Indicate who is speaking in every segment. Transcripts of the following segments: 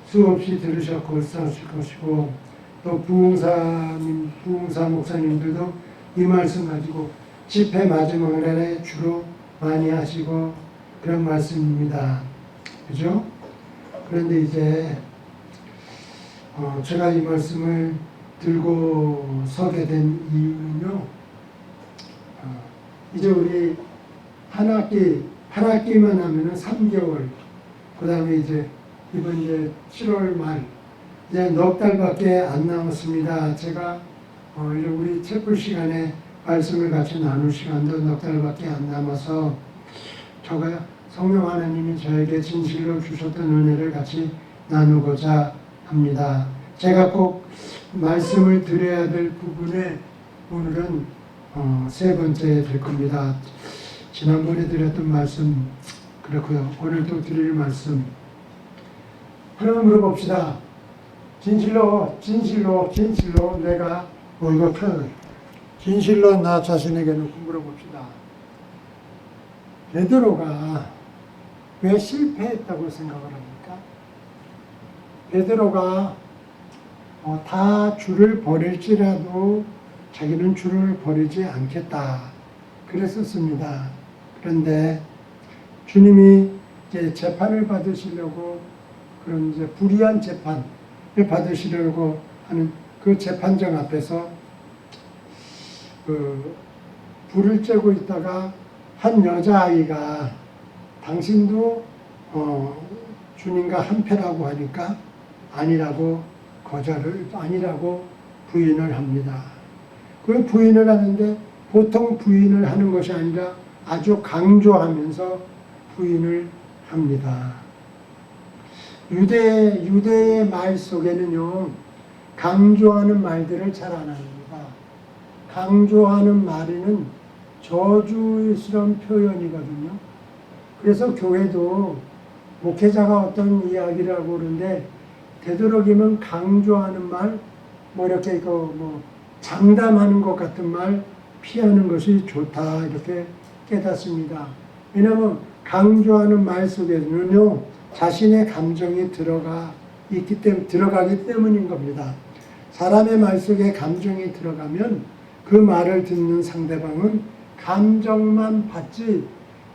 Speaker 1: 수없이 들으셨고 싸우실 것이고, 또 부흥사 목사님들도 이 말씀 가지고 집회 마지막 날에 주로 많이 하시고 그런 말씀입니다. 그죠? 그런데 이제 제가 이 말씀을 들고 서게 된 이유는요, 이제 우리 한 학기만 하면은 3개월, 그 다음에 이제 이번 이제 7월 말, 이제 넉 달밖에 안 남았습니다. 제가 우리 채플 시간에 말씀을 같이 나눌 시간도 넉 달밖에 안 남아서 제가 성령 하나님이 저에게 진실로 주셨던 은혜를 같이 나누고자 합니다. 제가 꼭 말씀을 드려야 될 부분에 오늘은 세 번째 될 겁니다. 지난번에 드렸던 말씀 그렇고요. 오늘 또 드릴 말씀 하나 물어봅시다. 진실로 내가 이거 진실로 나 자신에게 놓고 물어봅시다. 베드로가 왜 실패했다고 생각을 합니까? 베드로가 다 줄을 버릴지라도 자기는 줄을 버리지 않겠다 그랬었습니다. 그런데 주님이 이제 재판을 받으시려고 그런 이제 불의한 재판을 받으시려고 하는 그 재판정 앞에서 불을 쬐고 있다가 한 여자아이가 당신도 주님과 한패라고 하니까 아니라고 부인을 합니다. 그 부인을 하는데 보통 부인을 하는 것이 아니라 아주 강조하면서 부인을 합니다. 유대의 말 속에는요, 강조하는 말들을 잘 안 합니다. 강조하는 말에는 저주스러운 표현이거든요. 그래서 교회도 목회자가 어떤 이야기를 하고 그러는데 되도록이면 강조하는 말, 이렇게 장담하는 것 같은 말 피하는 것이 좋다 이렇게 깨닫습니다. 왜냐하면 강조하는 말 속에는요 자신의 감정이 들어가기 때문인 겁니다. 사람의 말 속에 감정이 들어가면 그 말을 듣는 상대방은 감정만 받지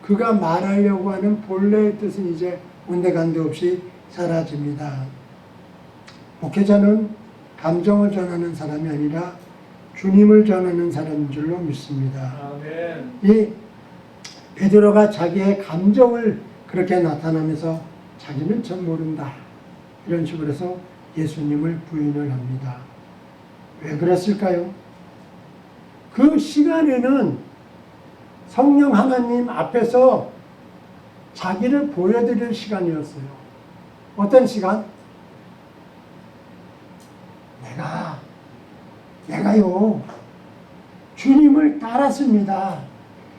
Speaker 1: 그가 말하려고 하는 본래의 뜻은 이제 온데간데 없이 사라집니다. 목회자는 감정을 전하는 사람이 아니라 주님을 전하는 사람인 줄로 믿습니다. 아멘. 이 베드로가 자기의 감정을 그렇게 나타나면서 자기는 전 모른다 이런 식으로 해서 예수님을 부인을 합니다. 왜 그랬을까요? 그 시간에는 성령 하나님 앞에서 자기를 보여드릴 시간이었어요. 어떤 시간? 내가요 주님을 따랐습니다.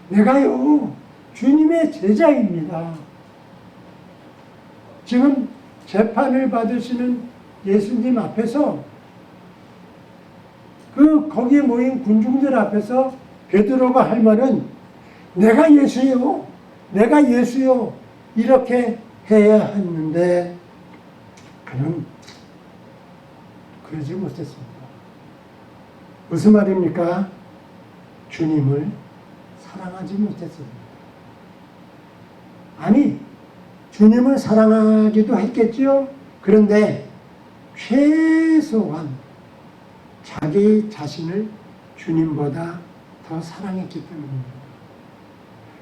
Speaker 1: 내가요 주님의 제자입니다. 지금 재판을 받으시는 예수님 앞에서 거기에 모인 군중들 앞에서 베드로가 할 말은 내가 예수요 이렇게 해야 했는데 그는 그러지 못했습니다. 무슨 말입니까? 주님을 사랑하지 못했습니다. 아니 주님을 사랑하기도 했겠지요. 그런데 최소한 자기 자신을 주님보다 더 사랑했기 때문입니다.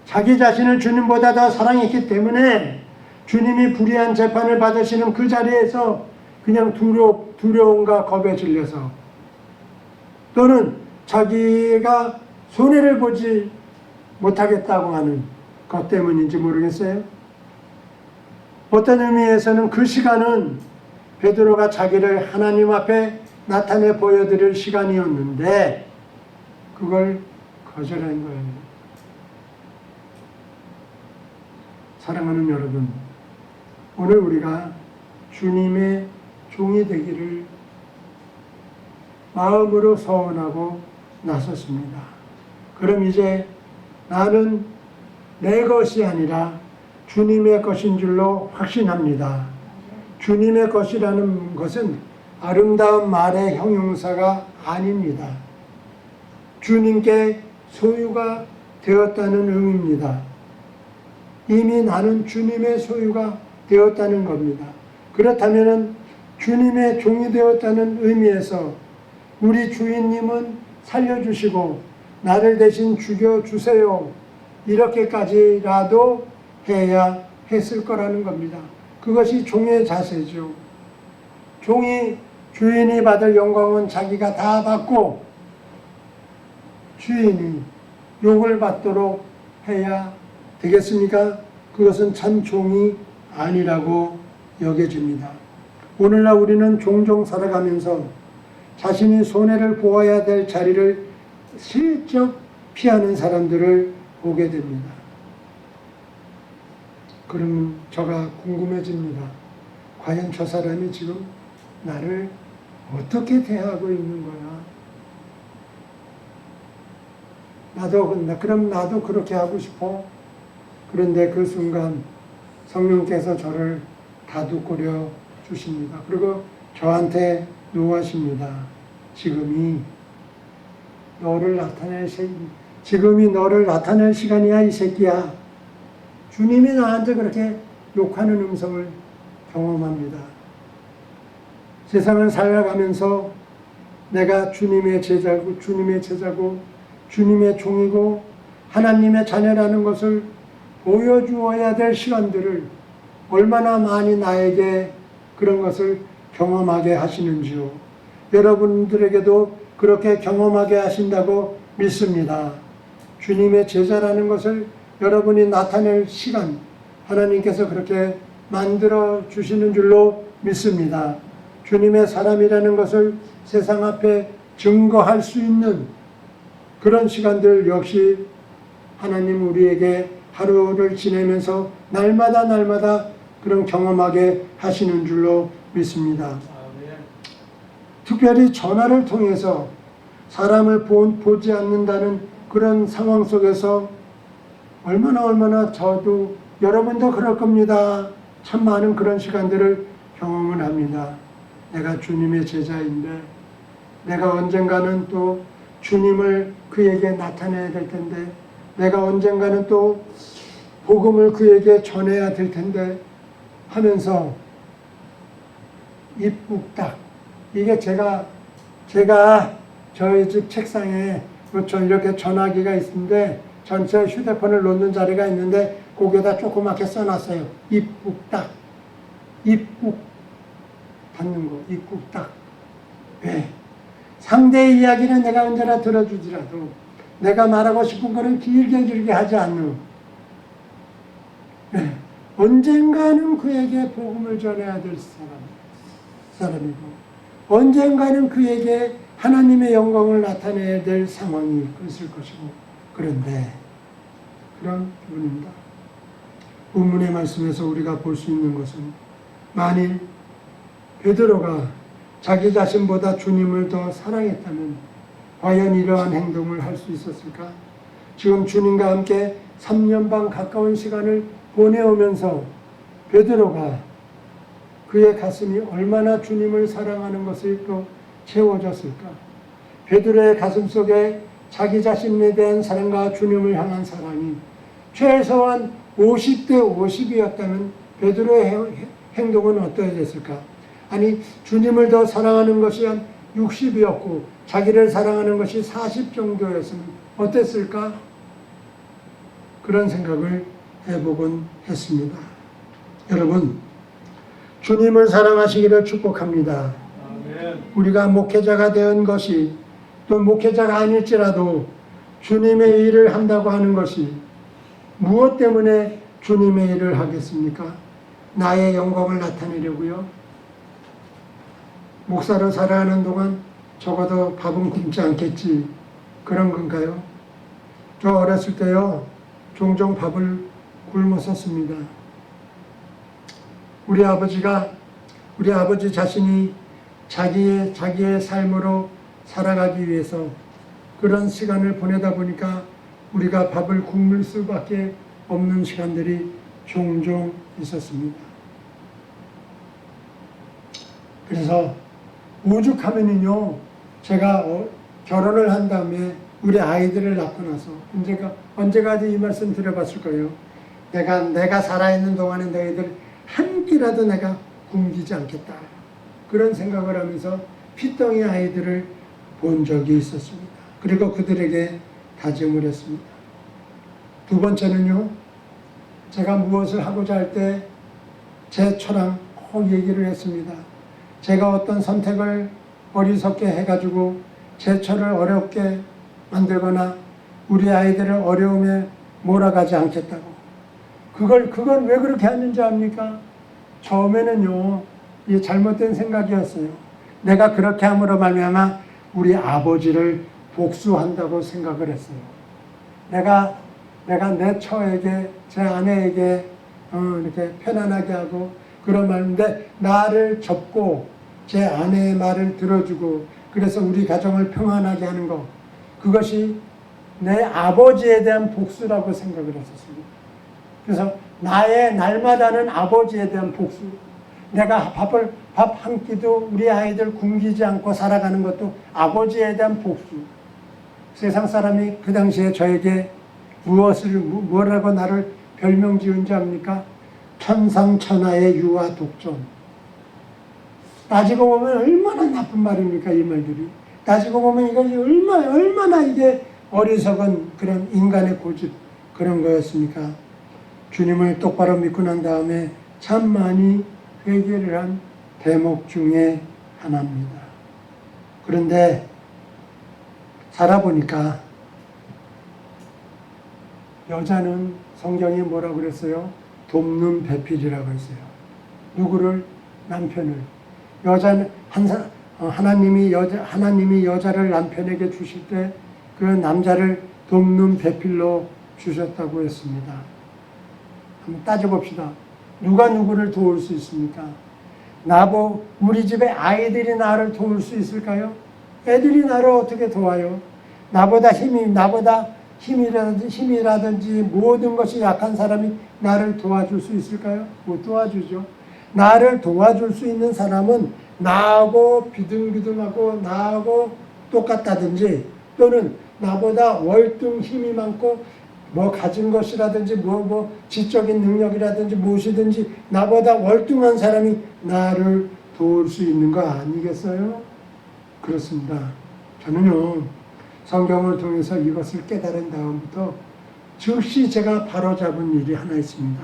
Speaker 1: 자기 자신을 주님보다 더 사랑했기 때문에 주님이 불의한 재판을 받으시는 그 자리에서 그냥 두려움과 겁에 질려서 또는 자기가 손해를 보지 못하겠다고 하는 것 때문인지 모르겠어요. 어떤 의미에서는 그 시간은 베드로가 자기를 하나님 앞에 나타내 보여드릴 시간이었는데 그걸 거절한 거예요. 사랑하는 여러분, 오늘 우리가 주님의 종이 되기를 마음으로 서원하고 나섰습니다. 그럼 이제 나는 내 것이 아니라 주님의 것인 줄로 확신합니다. 주님의 것이라는 것은 아름다운 말의 형용사가 아닙니다. 주님께 소유가 되었다는 의미입니다. 이미 나는 주님의 소유가 되었다는 겁니다. 그렇다면 주님의 종이 되었다는 의미에서 우리 주인님은 살려주시고 나를 대신 죽여주세요, 이렇게까지라도 해야 했을 거라는 겁니다. 그것이 종의 자세죠. 종이 주인이 받을 영광은 자기가 다 받고 주인이 욕을 받도록 해야 되겠습니까? 그것은 참 종이 아니라고 여겨집니다. 오늘날 우리는 종종 살아가면서 자신이 손해를 보아야 될 자리를 슬쩍 피하는 사람들을 보게 됩니다. 그러면 저가 궁금해집니다. 과연 저 사람이 지금 나를 어떻게 대하고 있는 거야? 그럼 나도 그렇게 하고 싶어. 그런데 그 순간 성령께서 저를 다독거려 주십니다. 그리고 저한테 노하십니다. 지금이 너를 나타낼 시간이야, 이 새끼야. 주님이 나한테 그렇게 욕하는 음성을 경험합니다. 세상을 살아가면서 내가 주님의 제자고 주님의 종이고 하나님의 자녀라는 것을 보여주어야 될 시간들을 얼마나 많이 나에게 그런 것을 경험하게 하시는지요. 여러분들에게도 그렇게 경험하게 하신다고 믿습니다. 주님의 제자라는 것을 여러분이 나타낼 시간, 하나님께서 그렇게 만들어 주시는 줄로 믿습니다. 주님의 사람이라는 것을 세상 앞에 증거할 수 있는 그런 시간들 역시 하나님 우리에게 하루를 지내면서 날마다 그런 경험하게 하시는 줄로 믿습니다. 특별히 전화를 통해서 사람을 보지 않는다는 그런 상황 속에서 얼마나 저도 여러분도 그럴 겁니다. 참 많은 그런 시간들을 경험을 합니다. 내가 주님의 제자인데 내가 언젠가는 또 주님을 그에게 나타내야 될 텐데 내가 언젠가는 또 복음을 그에게 전해야 될 텐데 하면서 입국딱 이게 제가 저희 집 책상에 이렇게 전화기가 있는데 전체 휴대폰을 놓는 자리가 있는데 거기에다 조그맣게 써놨어요. 입국딱 입국 받는 거 입국딱. 왜? 상대의 이야기는 내가 언제나 들어주더라도 내가 말하고 싶은 거는 길게 하지 않는. 네. 언젠가는 그에게 복음을 전해야 될 사람이고 언젠가는 그에게 하나님의 영광을 나타내야 될 상황이 있을 것이고 그런데 그런 부분입니다. 본문의 말씀에서 우리가 볼 수 있는 것은 만일 베드로가 자기 자신보다 주님을 더 사랑했다면 과연 이러한 행동을 할 수 있었을까? 지금 주님과 함께 3년 반 가까운 시간을 보내오면서 베드로가 그의 가슴이 얼마나 주님을 사랑하는 것을 또 채워졌을까? 베드로의 가슴 속에 자기 자신에 대한 사랑과 주님을 향한 사랑이 최소한 50대 50이었다면 베드로의 행동은 어떠했을까? 아니 주님을 더 사랑하는 것이 한 60이었고 자기를 사랑하는 것이 40 정도였으면 어땠을까? 그런 생각을 해보곤 했습니다. 여러분 주님을 사랑하시기를 축복합니다. 아멘. 우리가 목회자가 된 것이 또 목회자가 아닐지라도 주님의 일을 한다고 하는 것이 무엇 때문에 주님의 일을 하겠습니까? 나의 영광을 나타내려고요. 목사로 살아가는 동안 적어도 밥은 굶지 않겠지 그런 건가요? 저 어렸을 때요 종종 밥을 굶었었습니다. 우리 아버지 자신이 자기의 삶으로 살아가기 위해서 그런 시간을 보내다 보니까 우리가 밥을 굶을 수밖에 없는 시간들이 종종 있었습니다. 그래서 오죽하면은요, 제가 결혼을 한 다음에 우리 아이들을 낳고 나서 언제까지 이 말씀 드려봤을 거예요. 내가 살아있는 동안에 너희들 한 끼라도 내가 굶기지 않겠다. 그런 생각을 하면서 피덩이 아이들을 본 적이 있었습니다. 그리고 그들에게 다짐을 했습니다. 두 번째는요, 제가 무엇을 하고자 할 때 제 처랑 꼭 얘기를 했습니다. 제가 어떤 선택을 어리석게 해가지고 제 처를 어렵게 만들거나 우리 아이들을 어려움에 몰아가지 않겠다고. 그걸 왜 그렇게 하는지 압니까? 처음에는요, 이 잘못된 생각이었어요. 내가 그렇게 함으로 말미암아 우리 아버지를 복수한다고 생각을 했어요. 내가 내 처에게, 제 아내에게 이렇게 편안하게 하고 그런 말인데, 나를 접고 제 아내의 말을 들어주고 그래서 우리 가정을 평안하게 하는 것, 그것이 내 아버지에 대한 복수라고 생각을 했었습니다. 그래서 나의 날마다는 아버지에 대한 복수, 내가 밥 한 끼도 우리 아이들 굶기지 않고 살아가는 것도 아버지에 대한 복수. 세상 사람이 그 당시에 저에게 뭐라고 나를 별명 지은지 압니까? 천상천하의 유아 독존. 따지고 보면 얼마나 나쁜 말입니까, 이 말들이. 따지고 보면 이것이 얼마나 이게 어리석은 그런 인간의 고집, 그런 거였습니까? 주님을 똑바로 믿고 난 다음에 참 많이 회개를 한 대목 중에 하나입니다. 그런데 살아보니까 여자는 성경이 뭐라고 그랬어요? 돕는 배필이라고 했어요. 누구를? 남편을. 여자는 하나님이 여자를 남편에게 주실 때 그 남자를 돕는 배필로 주셨다고 했습니다. 한번 따져봅시다. 누가 누구를 도울 수 있습니까? 우리 집에 아이들이 나를 도울 수 있을까요? 애들이 나를 어떻게 도와요? 나보다 힘이라든지 모든 것이 약한 사람이 나를 도와줄 수 있을까요? 못 도와주죠. 나를 도와줄 수 있는 사람은 나하고 비등비등하고 나하고 똑같다든지, 또는 나보다 월등 힘이 많고 가진 것이라든지 지적인 능력이라든지 무엇이든지 나보다 월등한 사람이 나를 도울 수 있는 거 아니겠어요? 그렇습니다. 저는요, 성경을 통해서 이것을 깨달은 다음부터 즉시 제가 바로잡은 일이 하나 있습니다.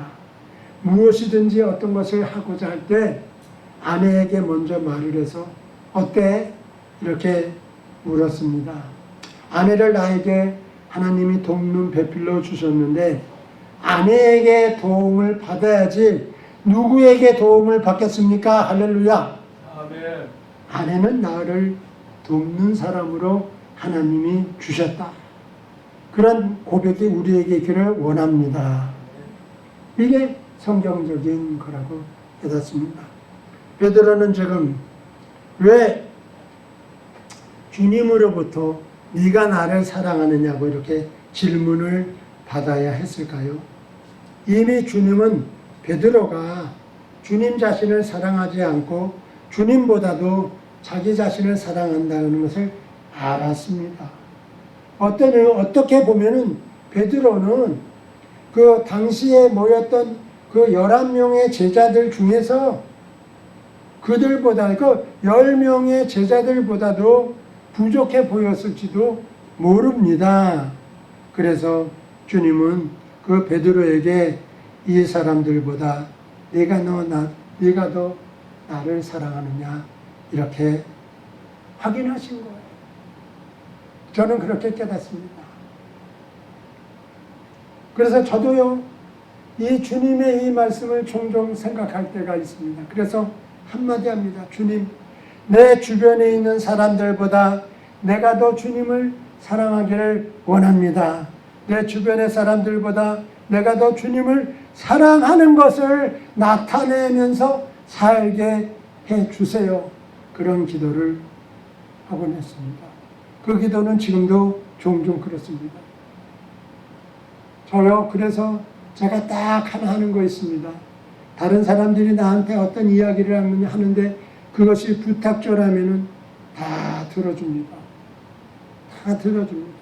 Speaker 1: 무엇이든지 어떤 것을 하고자 할 때 아내에게 먼저 말을 해서 어때? 이렇게 물었습니다. 아내를 나에게 하나님이 돕는 배필로 주셨는데 아내에게 도움을 받아야지 누구에게 도움을 받겠습니까? 할렐루야. 아멘. 아내는 나를 돕는 사람으로 하나님이 주셨다. 그런 고백이 우리에게 있기를 원합니다. 이게 성경적인 거라고 깨닫습니다. 베드로는 지금 왜 주님으로부터 네가 나를 사랑하느냐고 이렇게 질문을 받아야 했을까요? 이미 주님은 베드로가 주님 자신을 사랑하지 않고 주님보다도 자기 자신을 사랑한다는 것을 알았습니다. 어떻게 보면은 베드로는 그 당시에 모였던 그 11명의 제자들 중에서 그들보다, 그 10명의 제자들보다도 부족해 보였을지도 모릅니다. 그래서 주님은 그 베드로에게 이 사람들보다 네가 더 나를 사랑하느냐 이렇게 확인하신 거예요. 저는 그렇게 깨닫습니다. 그래서 저도요, 이 주님의 이 말씀을 종종 생각할 때가 있습니다. 그래서 한마디 합니다. 주님, 내 주변에 있는 사람들보다 내가 더 주님을 사랑하기를 원합니다. 내 주변의 사람들보다 내가 더 주님을 사랑하는 것을 나타내면서 살게 해주세요. 그런 기도를 하곤 했습니다. 그 기도는 지금도 종종 그렇습니다. 저요, 그래서 제가 딱 하나 하는 거 있습니다. 다른 사람들이 나한테 어떤 이야기를 하는데 그것이 부탁조라면은 다 들어줍니다. 다 들어줍니다.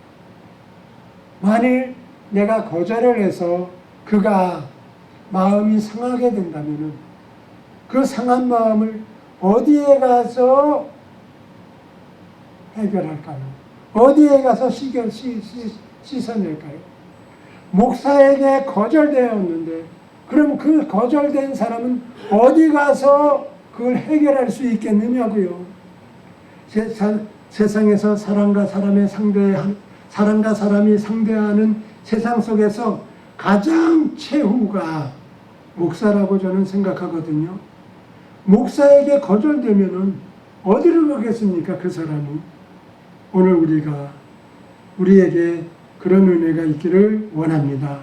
Speaker 1: 만일 내가 거절을 해서 그가 마음이 상하게 된다면은 그 상한 마음을 어디에 가서 해결할까요? 어디에 가서 씻어낼까요? 목사에게 거절되었는데 그럼 그 거절된 사람은 어디 가서 그걸 해결할 수 있겠느냐고요. 세상에서 사람과 사람이 상대하는 세상 속에서 가장 최후가 목사라고 저는 생각하거든요. 목사에게 거절되면은 어디로 가겠습니까? 그 사람이. 오늘 우리에게 그런 은혜가 있기를 원합니다.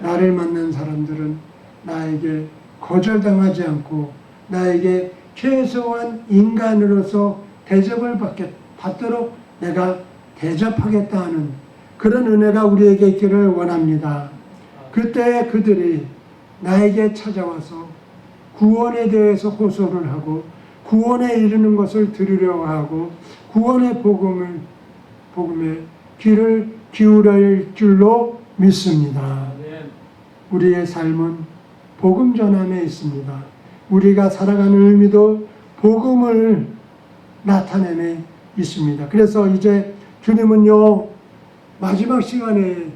Speaker 1: 나를 만난 사람들은 나에게 거절당하지 않고 나에게 최소한 인간으로서 대접을 받도록 내가 대접하겠다 하는 그런 은혜가 우리에게 있기를 원합니다. 그때 그들이 나에게 찾아와서 구원에 대해서 호소를 하고 구원에 이르는 것을 들으려 하고 구원의 복음에 귀를 기울일 줄로 믿습니다. 우리의 삶은 복음 전함에 있습니다. 우리가 살아가는 의미도 복음을 나타내에 있습니다. 그래서 이제 주님은요 마지막 시간에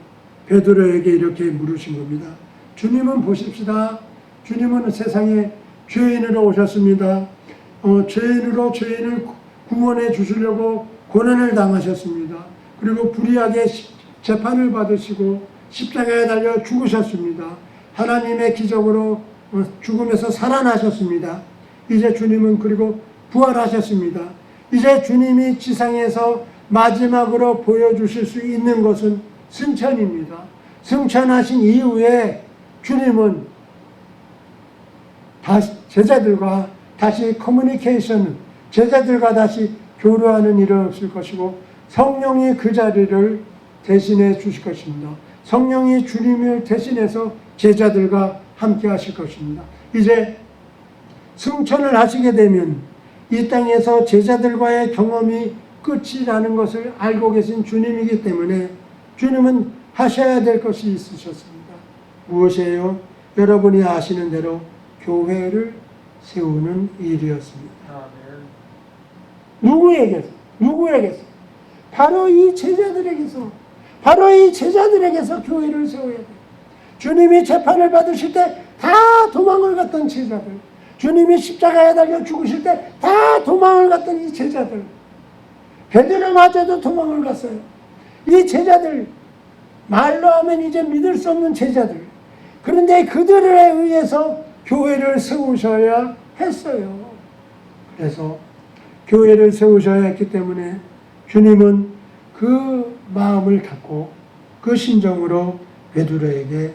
Speaker 1: 베드로에게 이렇게 물으신 겁니다. 주님은 보십시다. 주님은 세상에 죄인으로 오셨습니다. 죄인을 구원해 주시려고 고난을 당하셨습니다. 그리고 불의하게 재판을 받으시고 십자가에 달려 죽으셨습니다. 하나님의 기적으로 죽음에서 살아나셨습니다. 이제 주님은 그리고 부활하셨습니다. 이제 주님이 지상에서 마지막으로 보여주실 수 있는 것은 승천입니다. 승천하신 이후에 주님은 제자들과 다시 커뮤니케이션, 제자들과 다시 교류하는 일은 없을 것이고 성령이 그 자리를 대신해 주실 것입니다. 성령이 주님을 대신해서 제자들과 함께 하실 것입니다. 이제 승천을 하시게 되면 이 땅에서 제자들과의 경험이 끝이라는 것을 알고 계신 주님이기 때문에 주님은 하셔야 될 것이 있으셨습니다. 무엇이에요? 여러분이 아시는 대로 교회를 세우는 일이었습니다. 누구에게서? 바로 이 제자들에게서 교회를 세워야 돼요. 주님이 재판을 받으실 때 다 도망을 갔던 제자들, 주님이 십자가에 달려 죽으실 때 다 도망을 갔던 이 제자들, 베드로마저도 도망을 갔어요. 이 제자들, 말로 하면 이제 믿을 수 없는 제자들, 그런데 그들에 의해서 교회를 세우셔야 했어요. 그래서 교회를 세우셔야 했기 때문에 주님은 그 마음을 갖고 그 심정으로 베드로에게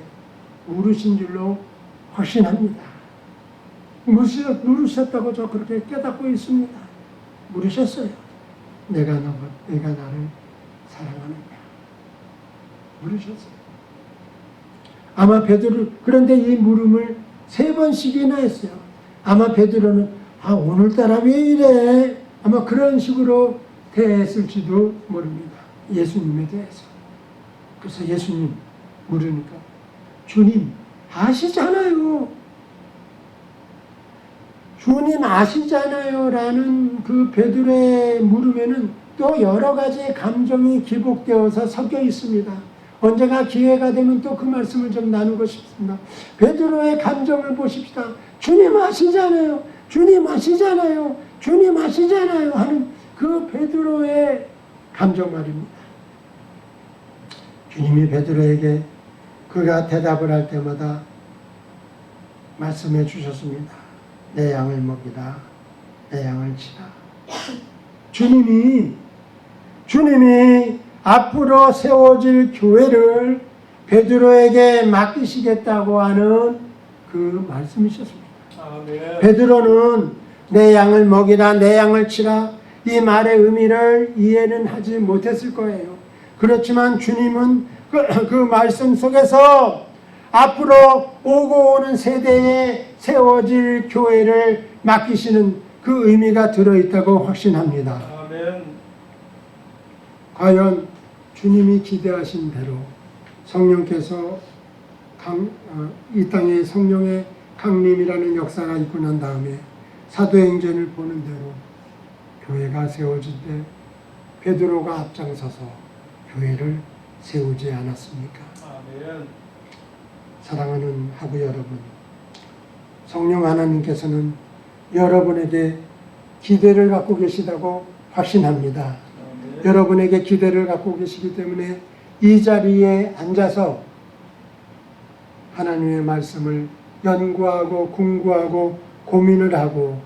Speaker 1: 물으신 줄로 확신합니다. 물으셨다고 저 그렇게 깨닫고 있습니다. 물으셨어요. 내가 나를 사랑하느냐? 물으셨어요. 아마 그런데 이 물음을 3번씩이나 했어요. 아마 베드로는 오늘따라 왜 이래? 아마 그런 식으로 대했을지도 모릅니다. 예수님에 대해서. 그래서 예수님 물으니까 주님 아시잖아요. 주님 아시잖아요 라는 그 베드로의 물음에는 또 여러 가지의 감정이 기복되어서 섞여 있습니다. 언제가 기회가 되면 또 그 말씀을 좀 나누고 싶습니다. 베드로의 감정을 보십시다. 주님 아시잖아요. 하는 그 베드로의 감정 말입니다. 주님이 베드로에게 그가 대답을 할 때마다 말씀해 주셨습니다. 내 양을 먹이라, 내 양을 치라. 주님이 앞으로 세워질 교회를 베드로에게 맡기시겠다고 하는 그 말씀이셨습니다. 아멘. 베드로는 내 양을 먹이라, 내 양을 치라, 이 말의 의미를 이해는 하지 못했을 거예요. 그렇지만 주님은 그 말씀 속에서 앞으로 오고 오는 세대에 세워질 교회를 맡기시는 그 의미가 들어있다고 확신합니다.
Speaker 2: 아멘.
Speaker 1: 과연 주님이 기대하신 대로 성령께서 이 땅에 성령의 강림이라는 역사가 있고 난 다음에 사도행전을 보는 대로 교회가 세워질 때 베드로가 앞장서서 교회를 세우지 않았습니까?
Speaker 2: 아멘.
Speaker 1: 사랑하는 하구 여러분, 성령 하나님께서는 여러분에게 기대를 갖고 계시다고 확신합니다.
Speaker 2: 아멘.
Speaker 1: 여러분에게 기대를 갖고 계시기 때문에 이 자리에 앉아서 하나님의 말씀을 연구하고 공부하고 고민을 하고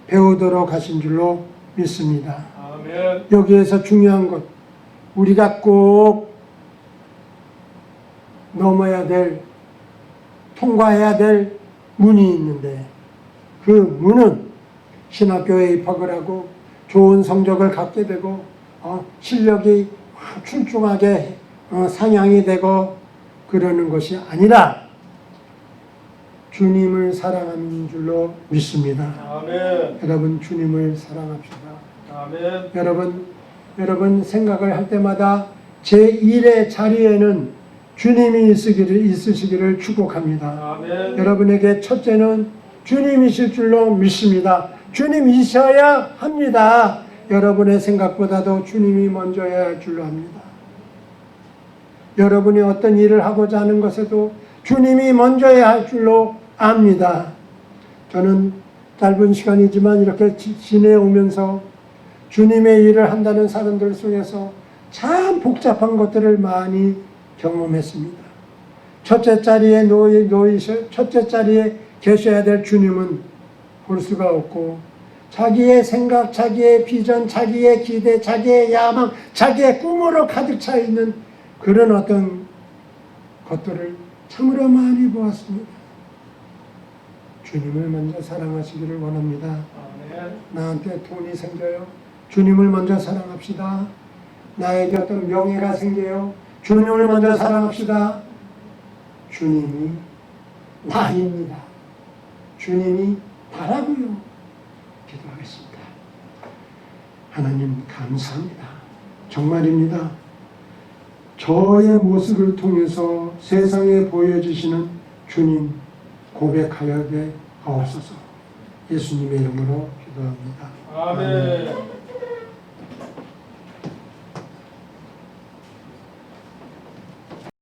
Speaker 1: 배우도록 하신 줄로 믿습니다.
Speaker 2: 아멘.
Speaker 1: 여기에서 중요한 것, 우리가 꼭 넘어야 될, 통과해야 될 문이 있는데 그 문은 신학교에 입학을 하고 좋은 성적을 갖게 되고 실력이 출중하게 상향이 되고 그러는 것이 아니라 주님을 사랑하는 줄로 믿습니다.
Speaker 2: 아멘.
Speaker 1: 여러분 주님을 사랑합시다.
Speaker 2: 아멘.
Speaker 1: 여러분 생각을 할 때마다 제1의 자리에는 주님이 있으시기를 축복합니다.
Speaker 2: 아멘.
Speaker 1: 여러분에게 첫째는 주님이실 줄로 믿습니다. 주님이셔야 합니다. 여러분의 생각보다도 주님이 먼저야 할 줄로 합니다. 여러분이 어떤 일을 하고자 하는 것에도 주님이 먼저야 할 줄로 압니다. 저는 짧은 시간이지만 이렇게 지내오면서 주님의 일을 한다는 사람들 속에서 참 복잡한 것들을 많이 경험했습니다. 첫째 자리에 첫째 자리에 계셔야 될 주님은 볼 수가 없고 자기의 생각, 자기의 비전, 자기의 기대, 자기의 야망, 자기의 꿈으로 가득 차 있는 그런 어떤 것들을 참으로 많이 보았습니다. 주님을 먼저 사랑하시기를 원합니다.
Speaker 2: 아멘.
Speaker 1: 나한테 돈이 생겨요. 주님을 먼저 사랑합시다. 나에게 어떤 명예가 생겨요. 주님을 먼저 사랑합시다. 주님이 나입니다. 주님이 나라고요. 기도하겠습니다. 하나님 감사합니다. 정말입니다. 저의 모습을 통해서 세상에 보여주시는 주님 고백하게 하옵소서. 예수님의 이름으로 기도합니다.
Speaker 2: 아멘.